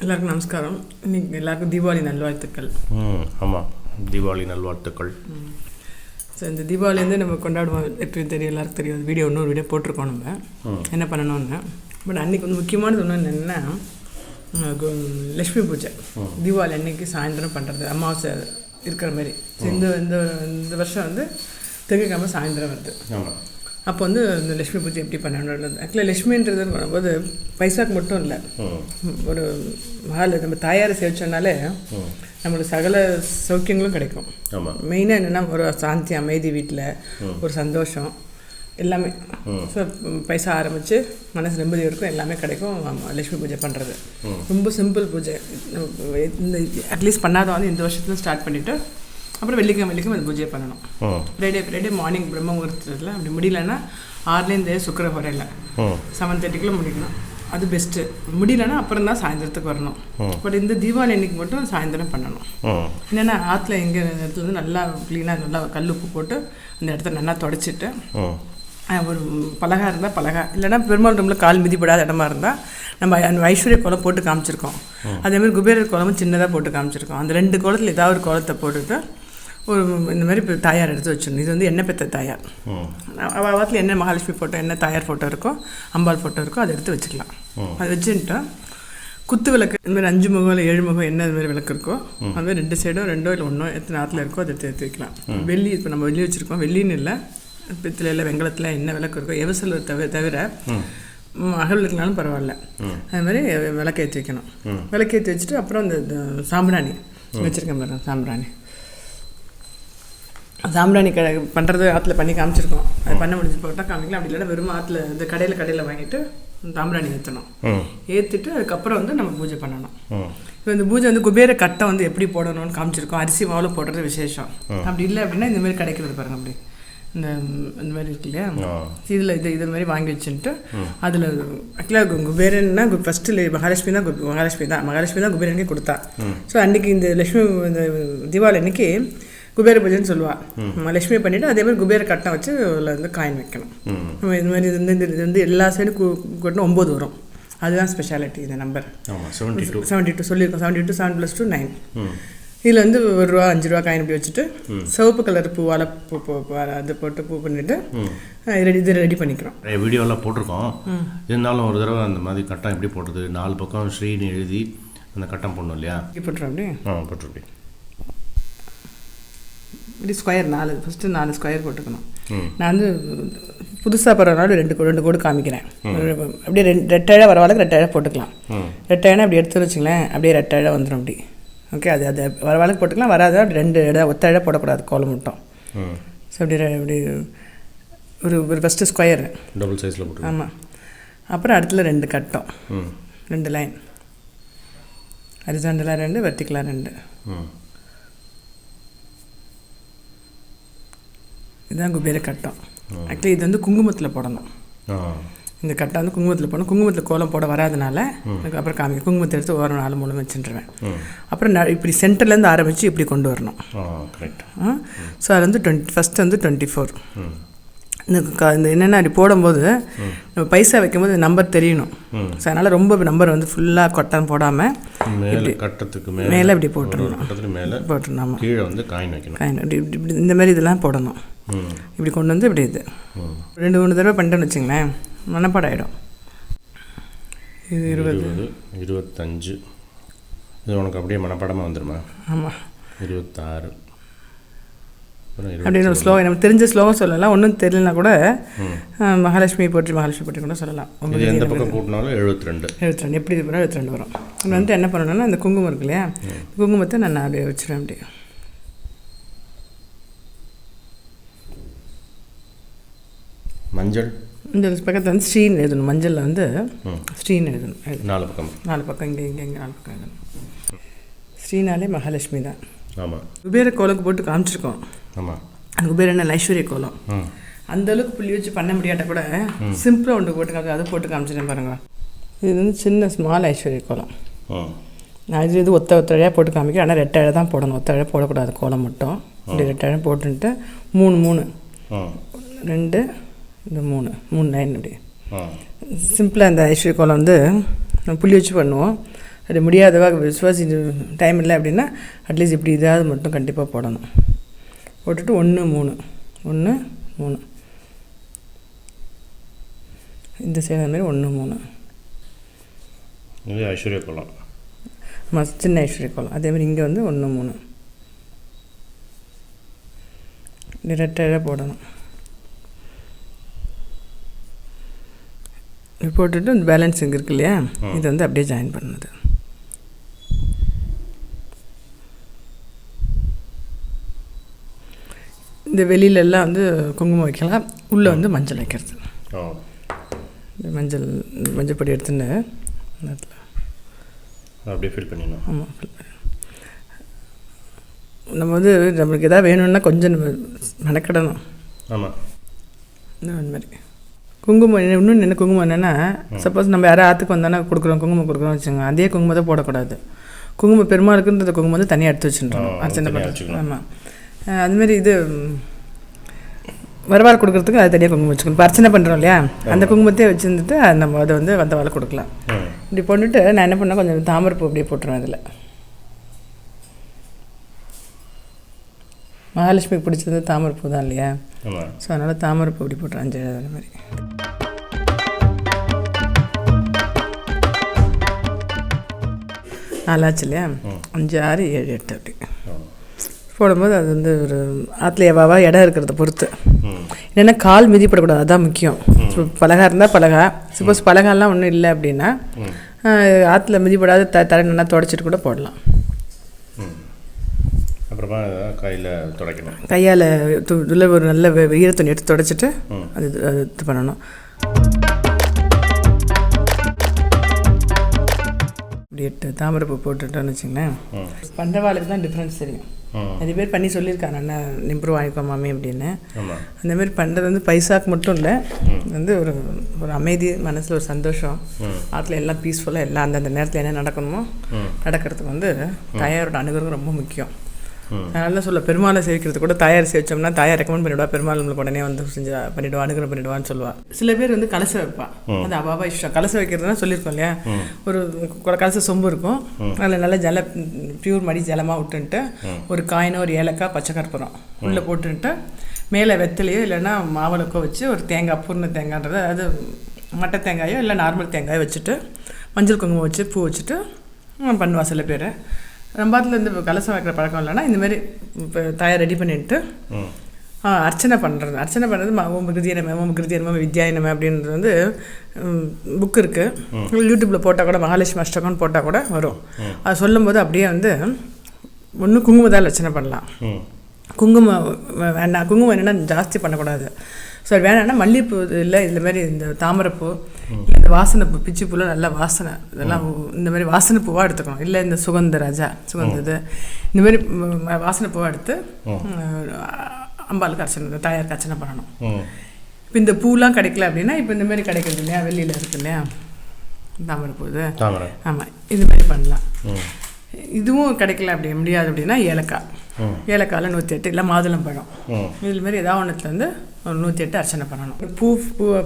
எல்லாருக்கும் நமஸ்காரம். இன்னைக்கு எல்லாருக்கும் தீபாவளி நல்வாழ்த்துக்கள். ஆமாம், தீபாவளி நல்வாழ்த்துக்கள். ஸோ இந்த தீபாவளி நம்ம கொண்டாடுவோம், எப்பயும் தெரியும், எல்லாருக்கும் தெரியும். இன்னொரு வீடியோ போட்டிருக்கோம் நம்ம என்ன பண்ணணும்னு. பட் அன்றைக்கி வருமானது ஒன்று என்னென்னா லக்ஷ்மி பூஜை. தீபாவளி அன்னைக்கு சாயந்தரம் பண்ணுறது, அமாவாசை இருக்கிற மாதிரி. இந்த இந்த இந்த வருஷம் திங்கக்கிழமை சாயந்தரம் வருது. அப்போ இந்த லக்ஷ்மி பூஜை எப்படி பண்ணணும். ஆக்சுவலாக லக்ஷ்மின்றது பண்ணும்போது பைசாக்கு மட்டும் இல்லை, ஒரு மகால் நம்ம தாயாரை சேவிச்சோன்னாலே நம்மளுக்கு சகல சௌக்கியங்களும் கிடைக்கும். மெயினாக என்னென்னா ஒரு சாந்தி, அமைதி, வீட்டில் ஒரு சந்தோஷம் எல்லாமே. ஸோ பைசா ஆரம்பித்து மனசு நிம்மதி இருக்கும், எல்லாமே கிடைக்கும். லக்ஷ்மி பூஜை பண்ணுறது ரொம்ப சிம்பிள் பூஜை. இந்த அட்லீஸ்ட் பண்ணாத இந்த வருஷத்துல ஸ்டார்ட் பண்ணிவிட்டு அப்புறம் வெள்ளிக்கிழமை அந்த பூஜையை பண்ணணும். ஃப்ரைடே மார்னிங் பிரம்ம முகூர்த்தத்தில் அப்படி முடியலன்னா 6லேருந்து சுக்கர வரையில் 7:30 முடிக்கணும். அது பெஸ்ட்டு. முடியலன்னா அப்புறம் தான் சாயந்தரத்துக்கு வரணும். பட் இந்த தீபாவளி அன்னைக்கு மட்டும் சாயந்தரம் பண்ணணும். என்னென்னா ஆற்றுல எங்கள் இடத்துல நல்லா க்ளீனாக நல்லா கல் உப்பு போட்டு அந்த இடத்த நல்லா தொடச்சிட்டு, ஒரு பலகா இருந்தால் பலகா, இல்லைனா பெருமாள் ரூமில் கால் மிதிப்படாத இடமா இருந்தால் நம்ம அந்த ஐஸ்வர்ய கோலம் போட்டு காமிச்சிருக்கோம். அதேமாதிரி குபேரர் கோலமும் சின்னதாக போட்டு காமிச்சிருக்கோம். அந்த 2 கோலத்தில் ஏதாவது ஒரு கோலத்தை போட்டுட்டு ஒரு இந்த மாதிரி இப்போ தாயார் எடுத்து வச்சிடணும். இது எண்ணெய் பெற்ற தாயார். வாரத்தில் என்ன மகாலட்சுமி ஃபோட்டோ, என்ன தாயார் ஃபோட்டோ இருக்கோ, அம்பாள் ஃபோட்டோ இருக்கோ, அதை எடுத்து வச்சுக்கலாம். அதை வச்சுட்டா குத்து விளக்கு இதுமாதிரி 5 முகம் இல்லை 7 முகம் என்ன இதுமாதிரி விளக்கு இருக்கோ, அதுமாதிரி 2 சைடோ 2 இல்லை 1 எத்தனை ஆற்றுல இருக்கோ அதை எடுத்து வைக்கலாம். வெள்ளி இப்போ நம்ம வெள்ளி வச்சுருக்கோம், வெள்ளின்னு இல்லை, பித்தளையில் வெங்கலத்தில் என்ன விளக்கு இருக்கோ, எவசல் தவிர அகல் விளக்குனாலும் பரவாயில்ல, அது மாதிரி விளக்கேற்றி வைக்கணும். விளக்கேற்றி வச்சுட்டு அப்புறம் இந்த சாம்பிராணி வச்சுருக்கேன் பாருங்க. சாம்பிராணி பண்ணுறது ஆற்றுல பண்ணி காமிச்சிருக்கோம். அது பண்ண முடிஞ்சு போட்டால் காமிக்கலாம். அப்படி இல்லைன்னா வெறும் ஆற்றுல இந்த கடையில் வாங்கிட்டு சாம்பிராணி ஏற்றணும். ஏற்றிட்டு அதுக்கப்புறம் நம்ம பூஜை பண்ணணும். இப்போ இந்த பூஜை குபேர கட்டம் எப்படி போடணும்னு காமிச்சிருக்கோம். அரிசி மாவில் போடுறது விசேஷம். அப்படி இல்லை அப்படின்னா இந்தமாதிரி கிடைக்கிறது பாருங்கள். அப்படி இந்த மாதிரி இருக்கு இல்லையா, இதில் இது மாதிரி வாங்கி வச்சுட்டு அதில் ஆக்சுவலாக குபேரன்னா ஃபஸ்ட்டு மகாலட்சுமி தான் குபேரனுக்கே கொடுத்தா. ஸோ அன்றைக்கி இந்த லக்ஷ்மி இந்த தீபாவளி அன்னைக்கு குபேர பூஜைன்னு சொல்லுவாள். லட்சுமி பண்ணிவிட்டு அதே மாதிரி குபேர கட்டம் வச்சு அதில் காயின் வைக்கணும். நம்ம இது மாதிரி இது எல்லா சைடும் கூட்டினா 9 வரும். அதுதான் ஸ்பெஷாலிட்டி. இந்த நம்பர் 72 சொல்லியிருக்கோம். 72 7 + 2 9. இதில் ₹1 ₹5 காயின் இப்படி வச்சுட்டு சிவப்பு கலர் பூவால் அது போட்டு பூ பண்ணிவிட்டு இது ரெடி பண்ணிக்கிறோம். வீடியோலாம் போட்டிருக்கோம். இருந்தாலும் ஒரு தடவை அந்த மாதிரி கட்டம் எப்படி போடுறது, 4 பக்கம் ஸ்ரீன்னு எழுதி அந்த கட்டம் போடணும் இல்லையா? போட்டுரும். அப்படி போட்டுருப்பேன். இப்படி ஸ்கொயர் 4 ஃபஸ்ட்டு 4 ஸ்கொயர் போட்டுக்கணும். நான் புதுசாக பரவாயில்ல 2 கோடு காமிக்கிறேன். அப்படியே ரெட்டழை வரவாளுக்கு ரெட்டழை போட்டுக்கலாம். ரெட்டழை அப்படி எடுத்து வச்சுங்களேன், அப்படியே ரெட்டழை வந்துடும். அப்படி ஓகே, அது வரவாளுக்கு போட்டுக்கலாம். வராது அப்படி 2 இடம் ஒத்தழை போடக்கூடாது, கோலம் மட்டும். ஸோ அப்படி ஒரு ஃபஸ்ட்டு ஸ்கொயர் டபுள் சைஸில் போட்டு. ஆமாம். அப்புறம் அடுத்துல 2 கட்டம், 2 லைன், ஹரிசாண்டலாக 2, வெர்டிகலாக 2. இதுதான் குபேர கட்டம். ஆக்சுவலி இது குங்குமத்தில் போடணும். இந்த கட்டம் குங்குமத்தில் போடணும். குங்குமத்தில் கோலம் போட வராதனால அப்புறம் காமிக்க குங்குமத்தை எடுத்து ஒரு 4 மூலம் வச்சுருவேன். அப்புறம் இப்படி சென்டர்லேருந்து ஆரம்பித்து இப்படி கொண்டு வரணும். ஸோ அது ஃபஸ்ட்டு 24. இந்த என்னென்னா அப்படி போடும்போது நம்ம பைசா வைக்கும்போது நம்பர் தெரியணும். ஸோ அதனால் ரொம்ப நம்பர் ஃபுல்லாக கொட்டம் போடாமல் கட்டத்துக்கு மேலே இப்படி போட்டுருணும். கீழே காயின் வைக்கணும். காயின் இப்படி இந்த மாதிரி இதெல்லாம் போடணும். இப்படி கொண்டு இப்படி இது 2-3 தடவை பண்ணிட்டோன்னு வச்சுங்களேன், மனப்பாடம் ஆகிடும். இது 20 25 இது உனக்கு அப்படியே மனப்பாடமாக வந்துடுமா? ஆமாம். 26 அப்படின்னு ஒரு ஸ்லோகம் நமக்கு தெரிஞ்ச ஸ்லோகம் சொல்லலாம். ஒன்றும் தெரியலனா கூட மகாலட்சுமி போற்றி கூட சொல்லலாம். எந்த பக்கம் கூட்டினாலும் 72 எப்படி இது பண்ணால் 72 வரும். நம்ம என்ன பண்ணணும்னா இந்த குங்குமம் இருக்கு இல்லையா, குங்குமத்தை நான் அப்படியே வச்சுருவேன். அப்படியே மஞ்சள் இந்த பக்கத்தில் ஸ்ரீன்னு எழுதணும். மஞ்சளில் ஸ்ரீன்னு எழுதணும். 4 பக்கம் இங்கே 4 பக்கம் எழுதணும். ஸ்ரீனாலே மகாலட்சுமி தான். ஆமாம். குபேர கோலக்கு போட்டு காமிச்சிருக்கோம். ஆமாம். அந்த குபேரன் ஐஸ்வர்ய கோலம் அந்தளவுக்கு புள்ளி வச்சு பண்ண முடியாட்ட கூட சிம்பிளாக ஒன்று போட்டு காமிச்சு அதை போட்டு காமிச்சிட்டேன் பாருங்க. இது சின்ன ஸ்மால் ஐஸ்வர்ய கோலம். நான் இது ஒத்தழையாக போட்டு காமிக்கிறேன். ஆனால் 2 இழை தான் போடணும், ஒத்தழை போடக்கூடாது. கோலம் மட்டும் இப்படி 2 இழை போட்டுன்ட்டு 3 2 இந்த 3 லைன் அப்படி சிம்பிளாக. இந்த ஐஸ்வர்ய கோலம் புள்ளி வச்சு பண்ணுவோம். அது முடியாதவா விசுவாசி டைம் இல்லை அப்படின்னா அட்லீஸ்ட் இப்படி இதாவது மட்டும் கண்டிப்பாக போடணும். போட்டுட்டு 1 3 1 3 இந்த சைடு அதுமாதிரி 1 3 இது ஐஸ்வர்ய கோலம். சின்ன ஐஸ்வர்ய கோலம். அதேமாதிரி இங்கே வந்து 1 3 ரெட்டையாக போடணும். போட்டுட்டு இந்த பேலன்ஸிங் இருக்கு இல்லையா, இது வந்து அப்படியே ஜாயின் பண்ணுது. இந்த வெளியிலெல்லாம் வந்து குங்குமம் வைக்கலாம், உள்ளே வந்து மஞ்சள் வைக்கிறது. இந்த மஞ்சள் பொடி எடுத்துன்னு நேரத்தில் அப்படியே ஃபில் பண்ணிடணும். ஆமாம், ஃபில் பண்ணி நம்ம வந்து நம்மளுக்கு எதாவது வேணும்னா கொஞ்சம் நம்ம மெனக்கிடணும். ஆமாம், அந்த மாதிரி குங்குமம் இன்னும் என்ன குங்குமம் என்னென்னா, சப்போஸ் நம்ம யாரும் ஆற்றுக்கு வந்தானே கொடுக்குறோம், குங்குமம் கொடுக்குறோம் வச்சுங்க, அதே குங்குமத்தை போடக்கூடாது. குங்குமம் பெருமாளுக்குன்ற குங்குமம் வந்து தனியாக எடுத்து வச்சுருந்தோம் அர்ச்சனை பண்ணுறோம். ஆமாம், அதுமாரி இது வரவாறு கொடுக்குறதுக்கு அது தனியாக குங்குமம் வச்சுக்கணும். இப்போ அர்ச்சனை பண்ணுறோம் இல்லையா, அந்த குங்குமத்தையே வச்சுருந்துட்டு நம்ம அதை வந்து வந்தவாறு கொடுக்கலாம். இப்படி போட்டுட்டு நான் என்ன பண்ணேன், கொஞ்சம் தாமரைப்பூ அப்படியே போட்டுருவேன். அதில் மகாலட்சுமிக்கு பிடிச்சது தாமரைப்பூ தான் இல்லையா, ஸோ அதனால் தாமரைப்பூ அப்படி போட்டுருவேன். 5 அது மாதிரி நாலாச்சு இல்லையா, 5 6 7 8 அப்படி போடும்போது அது வந்து ஒரு ஆற்றுல எவாவா இடம் இருக்கிறத பொறுத்து. என்னென்னா கால் மிதிப்படக்கூடாது, அதுதான் முக்கியம். பலகா இருந்தால் பலகா, சப்போஸ் பலகாலாம் ஒன்றும் இல்லை அப்படின்னா ஆற்றுல மிதிப்படாத தரை நல்லா தொடச்சிட்டு கூட போடலாம். அப்புறமா கையில் துடைக்கணும். கையால் உள்ள ஒரு நல்ல ஈரத்துணி எடுத்து துடைச்சிட்டு அது இது பண்ணணும். இப்படி 8 தாமரைப்பூ போட்டுட்டோன்னு வச்சுங்களேன், பண்ணுறவாளுக்கு தான் டிஃப்ரென்ஸ் தெரியும். நிறைய பேர் பண்ணி சொல்லியிருக்காங்க, அண்ணா இம்ப்ரூவ் ஆகிக்கோ மாமி அப்படின்னு. அந்தமாரி பண்ணுறது வந்து பைசாக்கு மட்டும் இல்லை, வந்து ஒரு அமைதி, மனசில் ஒரு சந்தோஷம், ஆற்றுல எல்லாம் பீஸ்ஃபுல்லாக எல்லாம் அந்தந்த நேரத்தில் என்ன நடக்கணுமோ நடக்கிறதுக்கு வந்து தாயாரோட அனுகிரகம் ரொம்ப முக்கியம். அதனால சொல்ல பெருமாளை சேவிக்கிறது கூட தாயார் சேவிச்சோம்னா தாயார் ரெக்கமெண்ட் பண்ணிவிடுவா, பெருமாள் நம்மளுக்கு உடனே வந்து பண்ணிவிடுவா, அனுகிரகம் பண்ணிவிடுவான்னு சொல்லுவாள். சில பேர் வந்து கலசை வைப்பா, அது அவாவா இஷ்டம். கலசை வைக்கிறதுனா சொல்லியிருக்கோம் இல்லையா, ஒரு கலசை சொம்பு இருக்கும், அதில் நல்லா பியூர் மடி ஜலமாக விட்டுன்ட்டு ஒரு காயினோ ஒரு ஏலக்காய் பச்சை கற்பூரம் உள்ளே போட்டுன்ட்டு மேலே வெத்தலையோ இல்லைன்னா மாவளக்கோ வச்சு ஒரு தேங்காய், பூர்ண தேங்காய்ன்றது அது மட்டை தேங்காயோ இல்லை நார்மல் தேங்காயோ வச்சுட்டு மஞ்சள் குங்குமம் வச்சு பூ வச்சுட்டு பண்ணுவா சில பேர். ரம்பாத்தில் இந்த கலசம் வைக்கிற பழக்கம் இல்லைன்னா இந்தமாரி இப்போ தாயார் ரெடி பண்ணிட்டு அர்ச்சனை பண்ணுறது ஓம் கிருதியனமே ஓம் கிருதியனமே வித்யாயனமே அப்படின்றது வந்து புக் இருக்குது. யூடியூப்பில் போட்டால் கூட மகாலட்சுமி அஷ்டகம்னு போட்டால் கூட வரும். அது சொல்லும்போது அப்படியே வந்து ஒன்று குங்குமத்தால் அர்ச்சனை பண்ணலாம். குங்குமம் வேண்டாம், குங்குமம் என்னென்னா ஜாஸ்தி பண்ணக்கூடாது. ஸோ வேணான்னா மல்லிகைப்பூ இல்லை, இந்தமாரி இந்த தாமரைப்பூ, இந்த வாசனைப்பூ, பிச்சிப்பூலாம் நல்லா வாசனை, இதெல்லாம் இந்தமாதிரி வாசனை பூவாக எடுத்துக்கணும். இல்லை இந்த சுகந்தது இந்தமாரி வாசனை பூவாக எடுத்து அம்பாளுக்கு அர்ச்சனை, தாயாருக்கு அர்ச்சனை பண்ணணும். இப்போ இந்த பூலாம் கிடைக்கல அப்படின்னா இப்போ இந்தமாரி கிடைக்கிறது இல்லையா, வெளியில் இருக்கு இல்லையா தாமரைப்பூ, இது ஆமாம், இதுமாரி பண்ணலாம். இதுவும் கிடைக்கல அப்படி முடியாது அப்படின்னா ஏலக்காயில் 108 இல்லை மாதுளம்பழம், இதுமாரி ஏதாவது ஒன்றுத்துல வந்து 108 அர்ச்சனை பண்ணணும்.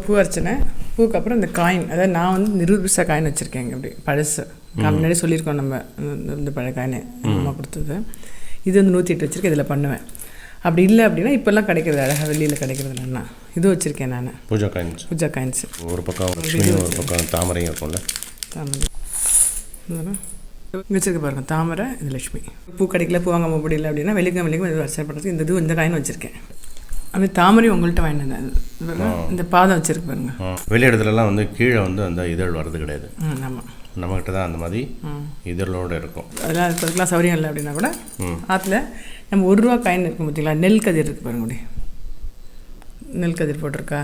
பூ அர்ச்சனை, பூக்கு அப்புறம் இந்த காயின், அதாவது நான் வந்து 20 பைசா காயின் வச்சுருக்கேங்க. அப்படி பழசு முன்னாடி சொல்லியிருக்கோம் நம்ம, இந்த பழைய காயின் அம்மா கொடுத்தது. இது வந்து 108 வச்சுருக்கேன், இதில் பண்ணுவேன். அப்படி இல்லை அப்படின்னா இப்போல்லாம் கிடைக்கிறது அழகாக வெளியில் கிடைக்கிறது இல்லைன்னா இது வச்சுருக்கேன் நான். பூஜா காயின்ஸ் ஒரு பக்கம் ஒரு பக்கம் தாமரை இருக்கும்ல, தாமரை வச்சுருக்க பாருங்க, தாமரை, இது லட்சுமி. பூ கிடைக்கல, பூ வாங்க முடியல அப்படின்னா வெள்ளிக்கிழமை இது அர்ச்சனை பண்ணுறதுக்கு இந்த காயின் வச்சுருக்கேன். அப்படி தாமரை உங்கள்கிட்ட வாங்கினேன். இந்த பாதம் வச்சுருக்கு பாருங்க. வெளி இடத்துலலாம் வந்து கீழே வந்து அந்த இதழ் வர்றது கிடையாது. ஆமாம், நம்மகிட்ட தான் அந்த மாதிரி இதழோடு இருக்கும். அதெல்லாம் அதுக்கெல்லாம் சௌரியம் இல்லை அப்படின்னா கூட ஆற்றுல நம்ம 1 ரூபா காயின் இருக்கும் பார்த்தீங்களா, நெல் கதிர் இருக்குது பாருங்க, அப்படி நெல் கதிர் போட்டிருக்கா,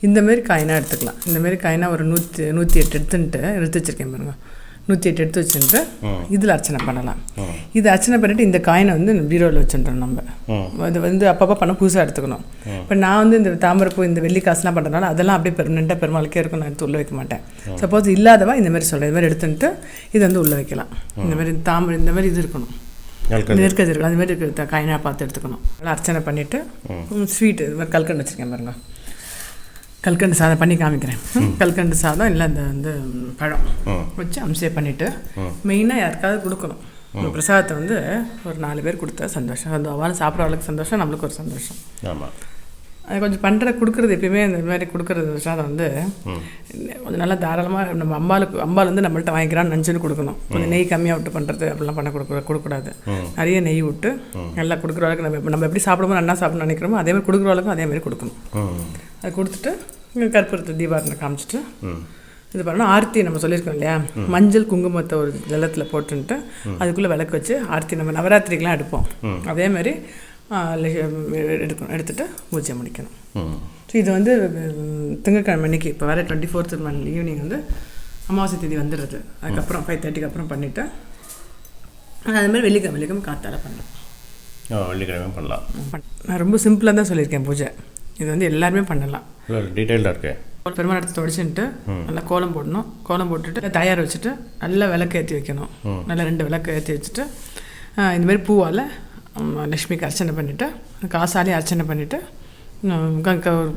இந்தமாரி காயினாக எடுத்துக்கலாம். இந்தமாரி காயினாக ஒரு 108 எடுத்து வச்சுருக்கேன் பாருங்க. 108 எடுத்து வச்சுட்டு இதில் அர்ச்சனை பண்ணலாம். இது அர்ச்சனை பண்ணிவிட்டு இந்த காயினை வந்து பீரோவில் வச்சுட்டோம். நம்ம அது வந்து அப்பப்போ பண்ண புதுசாக எடுத்துக்கணும். இப்போ நான் வந்து இந்த தாமரைப்பூ, இந்த வெள்ளி காசுலாம் பண்ணுறதுனால அதெல்லாம் அப்படியே பெர்மனெண்ட்டாக பெருமாளுக்கே இருக்கும், நான் எடுத்து உள்ளே வைக்க மாட்டேன். சப்போஸ் இல்லாதவா இந்தமாரி சொல்கிறேன், இதுமாதிரி எடுத்துட்டு இது வந்து உள்ளே வைக்கலாம். இந்தமாரி தாமரை இந்தமாரி இது இருக்கணும், நெற்கது இருக்கணும், அதுமாரி இருக்கிற காயினாக பார்த்து எடுத்துக்கணும். நல்லா அர்ச்சனை பண்ணிவிட்டு ஸ்வீட்டு இது மாதிரி கல்கண்டு வச்சுருக்கேன் பாருங்க. கல்கண்டு சாதம் பண்ணி காமிக்கிறேன். கல்கண்டு சாதம் இல்லை அந்த வந்து பழம் வச்சு அம்சே பண்ணிவிட்டு மெயினாக யாருக்காவது கொடுக்கணும். ஒரு பிரசாதத்தை வந்து ஒரு 4 பேர் கொடுத்தா சந்தோஷம். அந்த அவளும் சாப்பிட்றவளுக்கு சந்தோஷம், நம்மளுக்கு ஒரு சந்தோஷம். ஆமாம். அது கொஞ்சம் கொடுக்குறது எப்பயுமே இந்த மாதிரி கொடுக்குறது பிரசாதம் வந்து கொஞ்சம் நல்லா தாராளமாக நம்ம அம்பாள் வந்து நம்மள்ட்ட வாங்கிக்கிறான்னு நினச்சிட்டு கொடுக்கணும். கொஞ்சம் நெய் கம்மியாக விட்டு பண்ணுறது அப்படிலாம் கொடுக்கக்கூடாது. நிறைய நெய் விட்டு நல்லா கொடுக்குற அளவுக்கு நம்ம எப்படி சாப்பிடும்போது நல்லா சாப்பிடணும்னு நினைக்கிறோமோ அதே மாதிரி கொடுக்குற அளவுக்கு அதே மாதிரி கொடுக்கணும். அது கொடுத்துட்டு கற்பூரத்தை தீபாவளி காமிச்சிட்டு இது பண்ணணும். ஆர்த்தி நம்ம சொல்லியிருக்கோம் இல்லையா, மஞ்சள் குங்குமத்தை ஒரு ஜலத்தில் போட்டுன்ட்டு அதுக்குள்ளே விளக்கு வச்சு ஆர்த்தி நம்ம நவராத்திரிக்கெலாம் எடுப்போம். அதே மாதிரி எடுத்துகிட்டு பூஜை முடிக்கணும். ஸோ இது வந்து திங்கட்கிழமை அன்றைக்கி இப்போ வர 24th ஈவினிங் வந்து அமாவாசை தேதி வந்துடுது. அதுக்கப்புறம் 5:30க்கு அப்புறம் பண்ணிவிட்டு அதுமாதிரி வெள்ளிக்கிழமை காத்தால பண்ணலாம். வெள்ளிக்கிழமை பண்ணலாம். நான் ரொம்ப சிம்பிளாக தான் சொல்லியிருக்கேன் பூஜை. இது வந்து எல்லாருமே பண்ணலாம். டீட்டெயில்டாக இருக்கேன். பெருமாள் எடுத்து தொடச்சின்ட்டு நல்லா கோலம் போடணும். கோலம் போட்டுட்டு தயார் வச்சுட்டு நல்லா விளக்கு ஏற்றி வைக்கணும். நல்லா 2 விளக்கு ஏற்றி வச்சுட்டு இந்தமாரி பூவால் லக்ஷ்மிக்கு அர்ச்சனை பண்ணிவிட்டு காசாலையும் அர்ச்சனை பண்ணிவிட்டு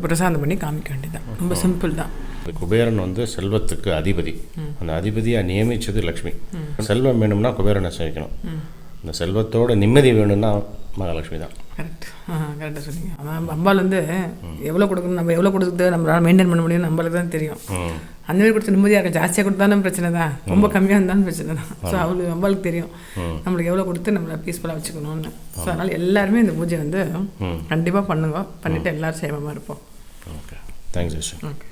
பிரசாதம் பண்ணி காமிக்க வேண்டியதான். ரொம்ப சிம்பிள் தான். குபேரன் வந்து செல்வத்துக்கு அதிபதி. அந்த அதிபதியாக நியமித்தது லக்ஷ்மி. செல்வம் வேணும்னா குபேரனை சேவிக்கணும். இந்த செல்வத்தோட நிம்மதி வேணும்னா மகாலட்சுமி தான். கரெக்ட். கரெக்டாக சொன்னீங்க. அம்பாள் வந்து எவ்வளோ கொடுக்கணும், நம்ம எவ்வளோ கொடுக்குறது நம்மளால் மெயின்டைன் பண்ண முடியும்னு நம்மளுக்கு தான் தெரியும். அந்தமாதிரி கொடுத்து நிம்மதியாக இருக்கும். ஜாஸ்தியாக கொடுத்தாலும் பிரச்சனை தான், ரொம்ப கம்மியாக இருந்தாலும் பிரச்சனை தான். ஸோ அவளுக்கு அம்பாளுக்கு தெரியும் நம்மளுக்கு எவ்வளோ கொடுத்து நம்மளை பீஸ்ஃபுல்லாக வச்சுக்கணும்னு. ஸோ அதனால் எல்லாருமே இந்த பூஜை வந்து கண்டிப்பாக பண்ணுங்க. பண்ணிவிட்டு எல்லோரும் சேமமாக இருப்போம். Okay, thanks. ஓகே.